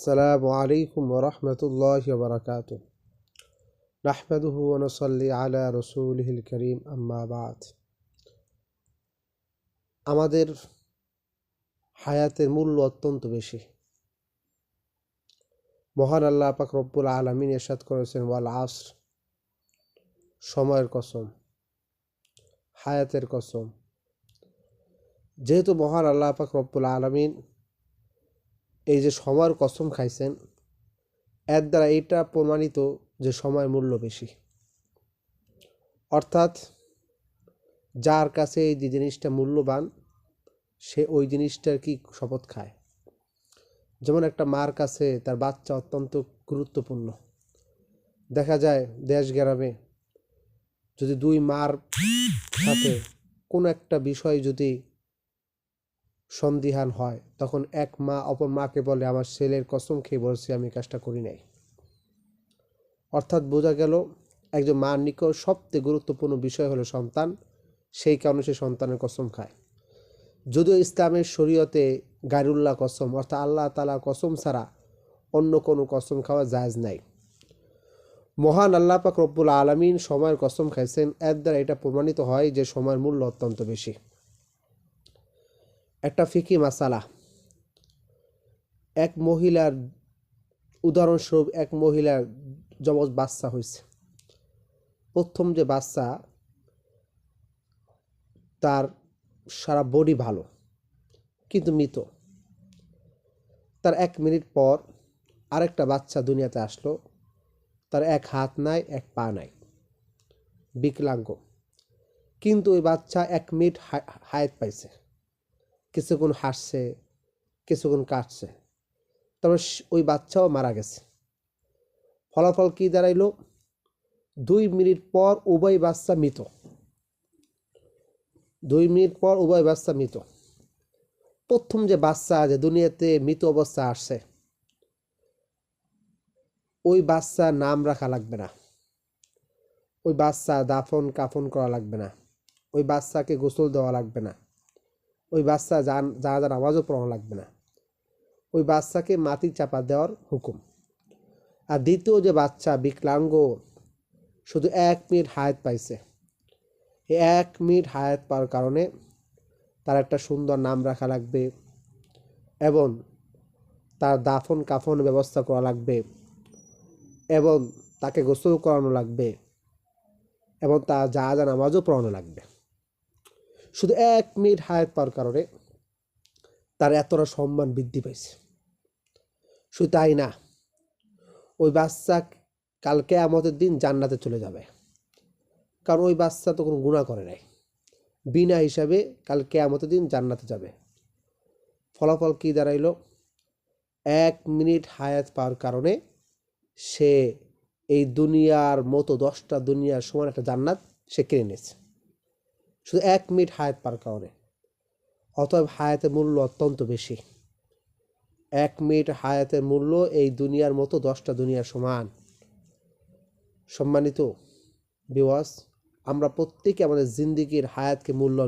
السلام عليكم ورحمة الله وبركاته نحمده ونصلي على رسوله الكريم أما بعد আমাদের হায়াতের মূল্য অত্যন্ত বেশি। মহান আল্লাহ পাক রব্বুল আলামিন ইরশাদ করেছেন ওয়াল আসর, সময়ের কসম, হায়াতের কসম। যেহেতু মহান আল্লাহ পাক রব্বুল আলামিন এই যে সময়ের কসম খাইছেন, এর দ্বারা এটা প্রমাণিত যে সময়ের মূল্য বেশি। অর্থাৎ যার কাছে এই যে জিনিসটা মূল্যবান, সে ওই জিনিসটার কি শপথ খায়। যেমন একটা মার কাছে তার বাচ্চা অত্যন্ত গুরুত্বপূর্ণ। দেখা যায় দেশ গ্রামে যদি দুই মার সাথে কোনো একটা বিষয় যদি সন্দিহান হয়, তখন এক মা অপর মাকে বলে আমার ছেলের কসম খেয়ে বলছি আমি কাজটা করি নাই। অর্থাৎ বোঝা গেল একজন মার নিকট সবচেয়ে গুরুত্বপূর্ণ বিষয় হলো সন্তান, সেই কারণে সে সন্তানের কসম খায়। যদিও ইসলামের শরীয়তে গায়রুল্লাহ কসম অর্থাৎ আল্লাহ তাআলা কসম ছাড়া অন্য কোনো কসম খাওয়া জায়েজ নাই। মহান আল্লাহ পাক রব্বুল আলামিন সময়ের কসম খাইছেন, এর দ্বারা এটা প্রমাণিত হয় যে সময়ের মূল্য অত্যন্ত বেশি। একটা ফিকি মাসালা, এক মহিলার উদাহরণস্বরূপ এক মহিলার যমজ বাচ্চা হয়েছে। প্রথম যে বাচ্চা, তার সারা বডি ভালো কিন্তু মৃত। তার 1 মিনিট পর আরেকটা বাচ্চা দুনিয়াতে আসলো, তার এক হাত নাই, এক পা নাই, বিকলাঙ্গ। কিন্তু ওই বাচ্চা 1 মিনিট হায়াত পাইছে, কিছুক্ষণ হাসছে, কিছুক্ষণ কাটছে, তবে ওই বাচ্চাও মারা গেছে। ফলাফল কি দাঁড়াইলো? 2 মিনিট পর উভয় বাচ্চা মৃত। 2 মিনিট পর উভয় বাচ্চা মৃত। প্রথম যে বাচ্চা যে দুনিয়াতে মৃত অবস্থা আসছে, ওই বাচ্চার নাম রাখা লাগবে না, ওই বাচ্চা দাফন কাফন করা লাগবে না, ওই বাচ্চাকে গোসল দেওয়া লাগবে না, ওই বাচ্চা জানাজার নামাজও পড়ানো লাগবে না, ওই বাচ্চাকে মাটি চাপা দেওয়ার হুকুম। আর দ্বিতীয় যে বাচ্চা বিকলাঙ্গ, শুধু 1 মিনিট হায়াত পাইছে, এই 1 মিনিট হায়াত পাওয়ার কারণে তার একটা সুন্দর নাম রাখা লাগবে এবং তার দাফন কাফন ব্যবস্থা করা লাগবে এবং তাকে গোসল করানো লাগবে এবং তার জানাজা নামাজও পড়ানো লাগবে। শুধু 1 মিনিট হায়াত পাওয়ার কারণে তার এতটা সম্মান বৃদ্ধি পাইছে। শুধু তাই না, ওই বাচ্চা কাল কিয়ামতের দিন জান্নাতে চলে যাবে, কারণ ওই বাচ্চা তো কোনো গুনাহ করে নাই। বিনা হিসাবে কাল কিয়ামতের দিন জান্নাতে যাবে। ফলাফল কি দাঁড়াইল? 1 মিনিট হায়াত পাওয়ার কারণে সে এই দুনিয়ার মতো 10টা দুনিয়ার সমান একটা জান্নাত সে কিনে নিয়েছে, শুধু 1 মিনিট হায়াত পাওয়ার কারণে। অতএব হায়াতের মূল্য অত্যন্ত বেশি। 1 মিনিট হায়াতের মূল্য এই দুনিয়ার মতো 10টা দুনিয়ার সমান। সম্মানিত ভিউয়ার্স, আমরা প্রত্যেকে আমাদের জিন্দেগির হায়াতকে মূল্যায়ন